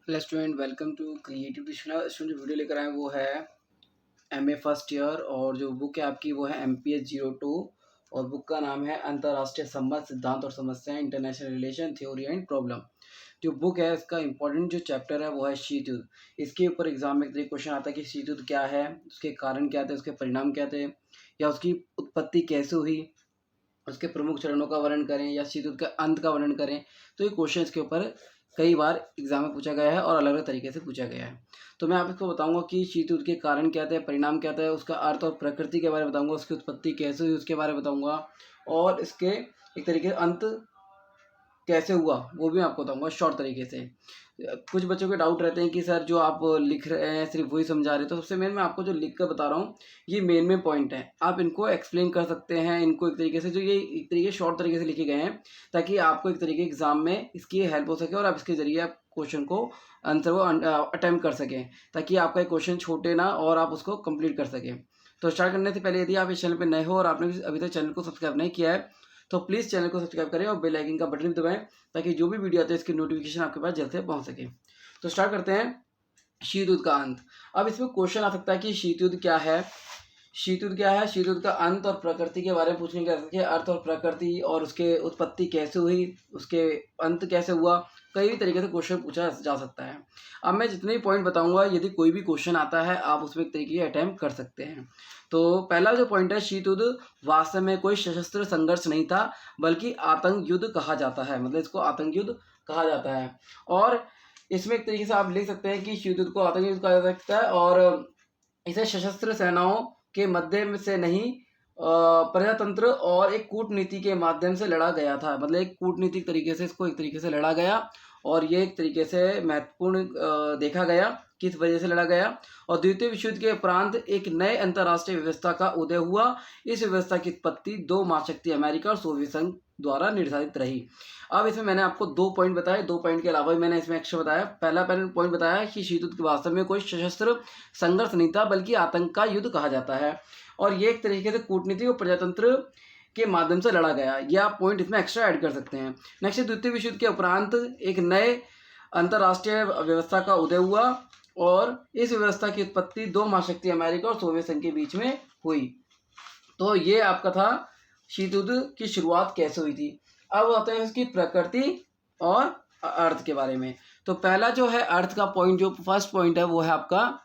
Hello student, welcome to creative tuition. Student जो video लेकर आए वो है एमए फर्स्ट ईयर और जो बुक है आपकी वो है MPH 02 और बुक का नाम है अंतर्राष्ट्रीय संबंध सिद्धांत और समस्याएं, international relation theory and problem. जो बुक है इसका इंपॉर्टेंट जो चैप्टर है वो है शीत युद्ध। इसके ऊपर एग्जाम में एक क्वेश्चन आता है कि शीत युद्ध क्या है, उसके कारण क्या थे, उसके परिणाम क्या थे, या उसकी उत्पत्ति कैसे हुई, उसके प्रमुख चरणों का वर्णन करें या शीत युद्ध के अंत का वर्णन करें। तो ये क्वेश्चन इसके ऊपर कई बार एग्जाम में पूछा गया है और अलग अलग तरीके से पूछा गया है। तो मैं आपको बताऊंगा कि शीत युद्ध के कारण क्या थे, परिणाम क्या था, उसका अर्थ और प्रकृति के बारे में बताऊंगा, उसकी उत्पत्ति कैसे हुई उसके बारे में बताऊंगा, और इसके एक तरीके से अंत कैसे हुआ वो भी मैं आपको बताऊंगा शॉर्ट तरीके से। कुछ बच्चों के डाउट रहते हैं कि सर जो आप लिख रहे हैं सिर्फ वही समझा रहे हैं, तो सबसे मेन मैं आपको जो लिख कर बता रहा हूँ ये मेन में पॉइंट है, आप इनको एक्सप्लेन कर सकते हैं, इनको एक तरीके से जो ये एक तरीके शॉर्ट तरीके से लिखे गए हैं ताकि आपको एक तरीके एग्जाम में इसकी हेल्प हो सके और आप इसके जरिए आप क्वेश्चन को आंसर को अटेम्प्ट कर सकें, ताकि आपका क्वेश्चन छोटे ना और आप उसको कंप्लीट कर सकें। तो स्टार्ट करने से पहले यदि आप इस चैनल पर नए हो और आपने अभी तक चैनल को सब्सक्राइब नहीं किया है तो प्लीज़ चैनल को सब्सक्राइब करें और बेल आइकन का बटन दबाएं ताकि जो भी वीडियो आते हैं इसकी नोटिफिकेशन आपके पास जल्द से पहुंच सके। तो स्टार्ट करते हैं शीत युद्ध का अंत। अब इसमें क्वेश्चन आ सकता है कि शीत युद्ध क्या है, शीत युद्ध क्या है, शीत युद्ध का अंत और प्रकृति के बारे में पूछने के अर्थ और प्रकृति और उसके उत्पत्ति कैसे हुई, उसके अंत कैसे हुआ, कई भी तरीके से क्वेश्चन पूछा जा सकता है। अब मैं जितने भी पॉइंट बताऊंगा यदि कोई भी क्वेश्चन आता है आप उसमें एक तरीके अटैम्प्ट कर सकते हैं। तो पहला जो पॉइंट है, शीत युद्ध वास्तव में कोई सशस्त्र संघर्ष नहीं था बल्कि आतंक युद्ध कहा जाता है, मतलब इसको आतंक युद्ध कहा जाता है। और इसमें एक तरीके से आप लिख सकते हैं कि शीत युद्ध को आतंक युद्ध कहा जा सकता है और इसे सशस्त्र सेनाओं के माध्यम से नहीं प्रजातंत्र और एक कूटनीति के माध्यम से लड़ा गया था, मतलब एक कूटनीतिक तरीके से इसको एक तरीके से लड़ा गया और ये एक तरीके से महत्वपूर्ण देखा गया किस वजह से लड़ा गया। और द्वितीय विश्व युद्ध के उपरांत एक नए अंतर्राष्ट्रीय व्यवस्था का उदय हुआ। इस व्यवस्था की उत्पत्ति दो महाशक्ति अमेरिका और सोवियत संघ द्वारा निर्धारित रही। अब इसमें मैंने आपको 2 पॉइंट बताए, 2 पॉइंट के अलावा भी मैंने इसमें एक्स्ट्रा बताया। पहला पॉइंट बताया कि शीत युद्ध वास्तव में कोई सशस्त्र संघर्ष नहीं था बल्कि आतंक का युद्ध कहा जाता है और ये एक तरीके से कूटनीति और प्रजातंत्र के माध्यम से लड़ा गया। ये आप पॉइंट इसमें एक्स्ट्रा ऐड कर सकते हैं। नेक्स्ट, द्वितीय विश्व युद्ध के उपरांत एक नए अंतर्राष्ट्रीय व्यवस्था का उदय हुआ और इस व्यवस्था की उत्पत्ति दो महाशक्ति अमेरिका और सोवियत संघ के बीच में हुई। तो ये आपका था शीत युद्ध की शुरुआत कैसे हुई थी। अब आते हैं इसकी प्रकृति और अर्थ के बारे में। तो पहला जो है अर्थ का पॉइंट, जो फर्स्ट पॉइंट है वो है आपका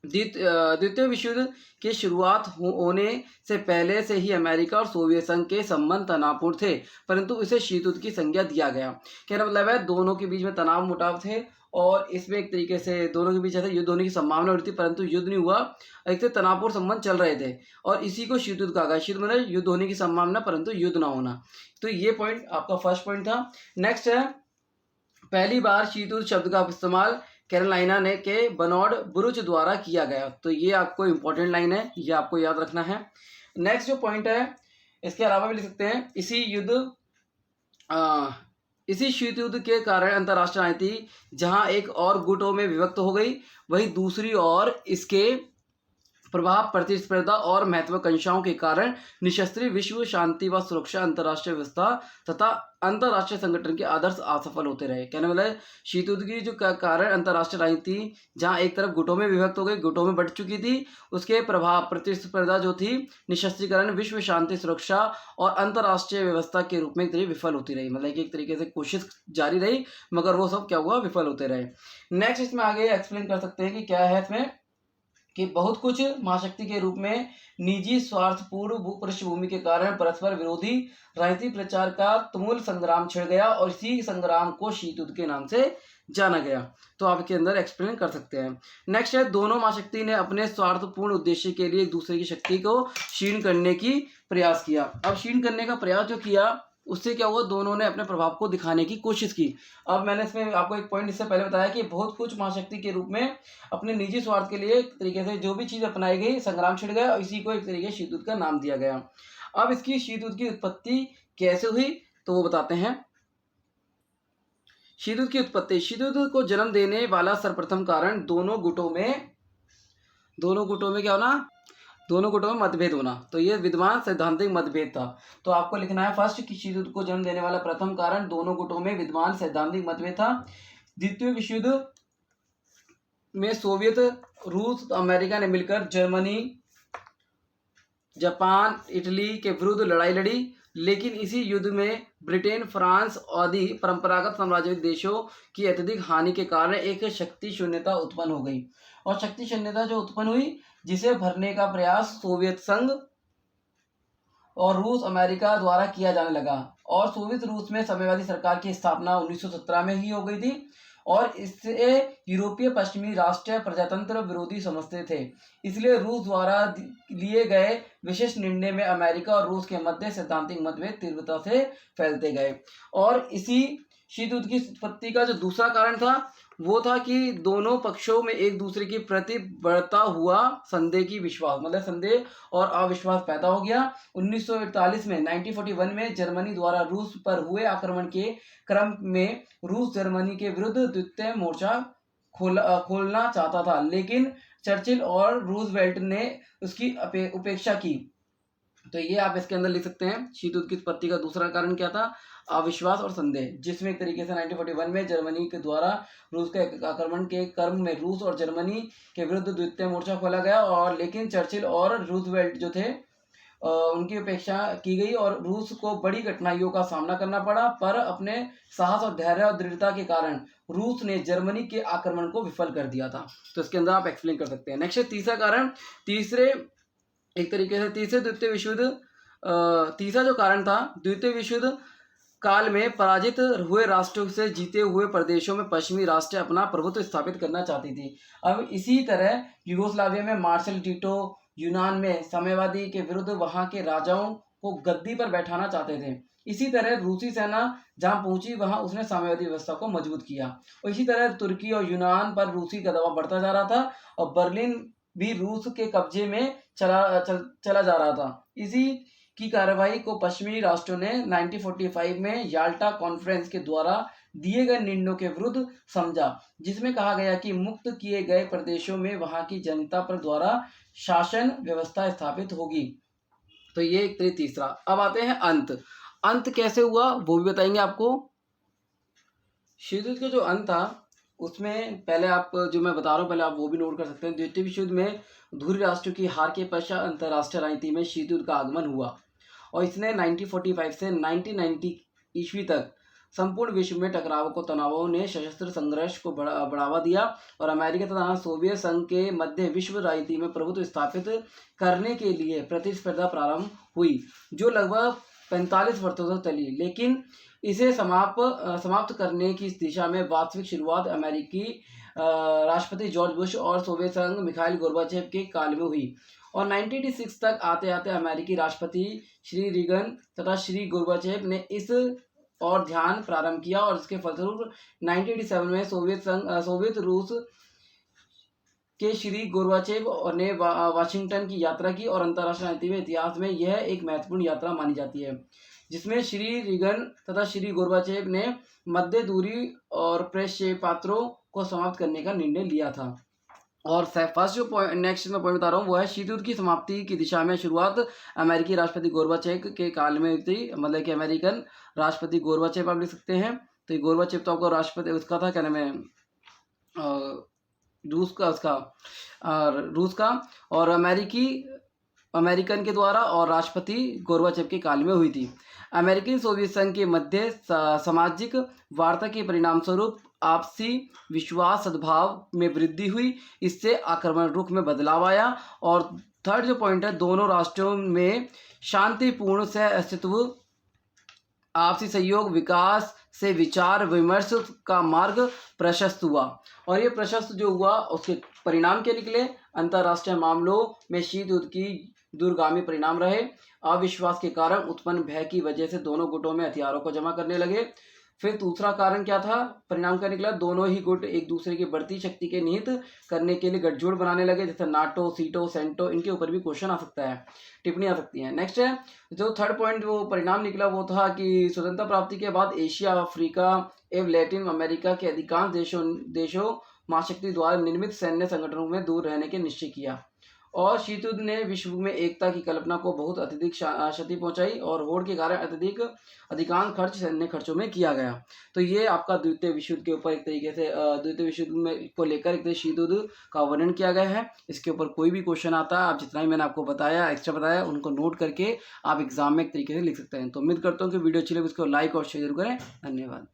द्वितीय विश्व युद्ध की शुरुआत होने से पहले से ही अमेरिका और सोवियत संघ के संबंध तनावपूर्ण थे, परंतु इसे शीत युद्ध की संज्ञा दिया गया। कहना मतलब है दोनों के बीच में तनाव मुटाव थे और इसमें एक तरीके से दोनों के बीच ऐसे युद्ध होने की संभावना होती थी परंतु युद्ध नहीं हुआ, एक से तनावपूर्ण संबंध चल रहे थे और इसी को शीत युद्ध कहा गया। शीत मतलब युद्ध होने की संभावना परंतु युद्ध ना होना। तो ये पॉइंट आपका फर्स्ट पॉइंट था। नेक्स्ट है, पहली बार शीत युद्ध शब्द का इस्तेमाल कैरोलिना ने के बनॉर्ड बुरुच द्वारा किया गया। तो ये आपको इंपॉर्टेंट लाइन है, ये आपको याद रखना है। नेक्स्ट जो पॉइंट है, इसके अलावा भी लिख सकते हैं इसी शीत युद्ध के कारण अंतर्राष्ट्रीय राजनीति जहां एक और गुटों में विभक्त हो गई, वहीं दूसरी ओर इसके प्रभाव, प्रतिस्पर्धा और महत्वाकांक्षाओं के कारण निशस्त्रीय विश्व शांति व सुरक्षा, अंतर्राष्ट्रीय व्यवस्था तथा अंतर्राष्ट्रीय संगठन के आदर्श असफल होते रहे। कहने वाला है शीत युद्ध की जो कारण अंतर्राष्ट्रीय राजनीति जहां एक तरफ गुटों में विभक्त हो गई, गुटों में बढ़ चुकी थी, उसके प्रभाव, प्रतिस्पर्धा जो थी, निशस्त्रीकरण, विश्व शांति, सुरक्षा और अंतर्राष्ट्रीय व्यवस्था के रूप में एक तरीके विफल होती रही, मतलब कि एक तरीके से कोशिश जारी रही मगर वो सब क्या हुआ, विफल होते रहे। नेक्स्ट इसमें आगे एक्सप्लेन कर सकते हैं कि क्या है इसमें कि बहुत कुछ महाशक्ति के रूप में निजी स्वार्थपूर्ण पृष्ठभूमि के कारण परस्पर विरोधी राजनीतिक प्रचार का तुमुल संग्राम छिड़ गया और इसी संग्राम को शीत युद्ध के नाम से जाना गया। तो आप इसके अंदर एक्सप्लेन कर सकते हैं। नेक्स्ट है, दोनों महाशक्ति ने अपने स्वार्थपूर्ण उद्देश्य के लिए एक दूसरे की शक्ति को क्षीण करने की प्रयास किया। अब क्षीण करने का प्रयास जो किया उससे क्या हुआ, दोनों ने अपने प्रभाव को दिखाने की कोशिश की। अब मैंने इसमें आपको एक पॉइंट इससे पहले बताया कि बहुत कुछ महाशक्ति के रूप में अपने निजी स्वार्थ के लिए एक तरीके से जो भी चीज़ अपनाई गई, संग्राम छिड़ गया और इसी को एक तरीके शीत युद्ध का नाम दिया गया। अब इसकी शीत युद्ध की उत्पत्ति कैसे हुई तो वो बताते हैं। शीत युद्ध की उत्पत्ति, शीत युद्ध को जन्म देने वाला सर्वप्रथम कारण दोनों गुटों में क्या होना, दोनों गुटों में मतभेद होना। तो ये विद्वान सैद्धांतिक मतभेद था। तो आपको लिखना है फर्स्ट कि शीत युद्ध को जन्म देने वाला प्रथम कारण दोनों गुटों में विद्वान सैद्धांतिक मतभेद था। द्वितीय विश्व युद्ध में सोवियत, रूस, अमेरिका ने मिलकर जर्मनी, जापान, इटली के विरुद्ध लड़ाई लड़ी, लेकिन इसी युद्ध में ब्रिटेन, फ्रांस आदि परंपरागत साम्राज्यवादी देशों की अत्यधिक हानि के कारण एक शक्ति शून्यता उत्पन्न हो गई। और शक्ति शून्यता जो उत्पन्न हुई, जिसे भरने का प्रयास सोवियत संघ और रूस, अमेरिका द्वारा किया जाने लगा। और सोवियत रूस में साम्यवादी सरकार की स्थापना 1917 में ही हो गई थी, और इससे यूरोपीय पश्चिमी राष्ट्र प्रजातंत्र विरोधी समझते थे। इसलिए रूस द्वारा लिए गए विशेष निर्णय में अमेरिका और रूस के मध्य सैद्धांतिक मतभेद तीव्रता से फैलते गए। और इसी शीत युद्ध की उत्पत्ति का जो दूसरा कारण था, वो था कि दोनों पक्षों में एक दूसरे के प्रति बढ़ता हुआ संदेह की विश्वास, मतलब संदेह और अविश्वास पैदा हो गया। 1948 में 1941 में जर्मनी द्वारा रूस पर हुए आक्रमण के क्रम में रूस जर्मनी के विरुद्ध द्वितीय मोर्चा खोलना चाहता था, लेकिन चर्चिल और रूजवेल्ट ने उसकी उपेक्षा की। तो ये आप इसके अंदर लिख सकते हैं। शीत युद्ध की उत्पत्ति का दूसरा कारण क्या था? अविश्वास और संदेह, जिसमें एक तरीके से 1941 में जर्मनी के द्वारा रूस के आक्रमण के क्रम में रूस और जर्मनी के विरुद्ध द्वितीय मोर्चा खोला गया, और लेकिन चर्चिल और रूजवेल्ट जो थे उनकी उपेक्षा की गई और रूस को बड़ी कठिनाइयों का सामना करना पड़ा, पर अपने साहस और धैर्य और दृढ़ता के कारण रूस ने जर्मनी के आक्रमण को विफल कर दिया था। तो इसके अंदर आप एक्सप्लेन कर सकते हैं। नेक्स्ट है तीसरा कारण। एक तरीके से तीसरे द्वितीय विश्व युद्ध, तीसरा जो कारण था, द्वितीय विश्व युद्ध काल में पराजित हुए राष्ट्रों से जीते हुए प्रदेशों में पश्चिमी राष्ट्र अपना प्रभुत्व स्थापित करना चाहती थी। अब इसी तरह यूगोस्लाविया में मार्शल टीटो, यूनान में साम्यवादी के विरुद्ध वहां के राजाओं को गद्दी पर बैठाना चाहते थे। इसी तरह रूसी सेना जहां पहुंची वहां उसने साम्यवादी व्यवस्था को मजबूत किया, और इसी तरह तुर्की और यूनान पर रूसी का दबाव बढ़ता जा रहा था, और बर्लिन भी रूस के कब्जे में चला जा रहा था। इसी की कार्रवाई को पश्चिमी राष्ट्रों ने 1945 में याल्टा कॉन्फ्रेंस के द्वारा दिए गए निर्णयों के विरुद्ध समझा, जिसमें कहा गया कि मुक्त किए गए प्रदेशों में वहां की जनता पर द्वारा शासन व्यवस्था स्थापित होगी। तो ये एक तीसरा। अब आते हैं अंत कैसे हुआ वो भी बताएंगे आपको। शीत युद्ध का जो अंत था उसमें पहले आप जो मैं बता रहा हूँ पहले आप वो भी नोट कर सकते हैं। द्वितीय विश्व युद्ध में धुरी राष्ट्रों की हार के पश्चात अंतर्राष्ट्रीय राजनीति में शीत युद्ध का आगमन हुआ, और इसने 1945 से 1990 ईस्वी तक संपूर्ण विश्व में टकरावों को तनावों ने सशस्त्र संघर्ष को बढ़ावा दिया, और अमेरिका तथा सोवियत संघ के मध्य विश्व राजनीति में प्रभुत्व स्थापित करने के लिए प्रतिस्पर्धा प्रारंभ हुई, जो लगभग 45 वर्षों तक चली। लेकिन इसे समाप्त करने की दिशा में वास्तविक शुरुआत अमेरिकी राष्ट्रपति जॉर्ज बुश और सोवियत संघ मिखाइल गोर्बाचेव के काल में हुई, और 1986 तक आते आते अमेरिकी राष्ट्रपति श्री रीगन तथा श्री गोर्बाचेव ने इस और ध्यान प्रारंभ किया, और इसके फलस्वरूप 1987 में सोवियत रूस के श्री गोर्बाचेव ने वाशिंगटन की यात्रा की, और अंतर्राष्ट्रीय राजनीति में इतिहास में यह एक महत्वपूर्ण यात्रा मानी जाती है, जिसमें श्री रीगन तथा श्री गोर्बाचेव ने मध्य दूरी और प्रेक्षेपात्रों को समाप्त करने का निर्णय लिया था। और फर्स्ट जो पॉइंट नेक्स्ट मैं पॉइंट बता रहा हूँ वो है शीत युद्ध की समाप्ति की दिशा में शुरुआत अमेरिकी राष्ट्रपति गोर्बाचेव के काल में हुई थी, मतलब कि अमेरिकन राष्ट्रपति गोर्बाचेव आप लिख सकते हैं। तो ये गोर्बाचेव तो आपको राष्ट्रपति उसका था, क्या नाम है, रूस का और अमेरिकन के द्वारा और राष्ट्रपति गोर्बाचेव के काल में हुई थी। अमेरिकी सोवियत संघ के मध्य सामाजिक वार्ता के परिणाम स्वरूप आपसी विश्वास सद्भाव में वृद्धि हुई, इससे आक्रमण रुख में बदलाव आया। और थर्ड जो पॉइंट है, दोनों राष्ट्रों में शांतिपूर्ण सह अस्तित्व, आपसी सहयोग, विकास से विचार विमर्श का मार्ग प्रशस्त हुआ, और ये प्रशस्त जो हुआ उसके परिणाम के निकले अंतर्राष्ट्रीय मामलों में शीत युद्ध की दूरगामी परिणाम रहे। अविश्वास के कारण उत्पन्न भय की वजह से दोनों गुटों में हथियारों को जमा करने लगे। फिर दूसरा कारण क्या था, परिणाम क्या निकला, दोनों ही गुट एक दूसरे की बढ़ती शक्ति के निहित करने के लिए गठजोड़ बनाने लगे, जैसे नाटो, सीटो, सेंटो, इनके ऊपर भी क्वेश्चन आ सकता है, टिप्पणी आ सकती है। नेक्स्ट है जो थर्ड पॉइंट जो परिणाम निकला वो था कि स्वतंत्रता प्राप्ति के बाद एशिया, अफ्रीका एवं लैटिन अमेरिका के अधिकांश देशों महाशक्ति द्वारा निर्मित सैन्य संगठनों में दूर रहने के निश्चय किया, और शीत युद्ध ने विश्व में एकता की कल्पना को बहुत अत्यधिक क्षति पहुंचाई और होड़ के कारण अधिकांश खर्च सैन्य खर्चों में किया गया। तो ये आपका द्वितीय विश्व युद्ध के ऊपर एक तरीके से द्वितीय विश्व युद्ध में को लेकर एक शीत युद्ध का वर्णन किया गया है। इसके ऊपर कोई भी क्वेश्चन आता है, आप जितना ही मैंने आपको बताया एक्स्ट्रा बताया उनको नोट करके आप एग्जाम में एक तरीके से लिख सकते हैं। तो उम्मीद करता हूँ कि वीडियो अच्छी लगी, उसको लाइक और शेयर करें। धन्यवाद।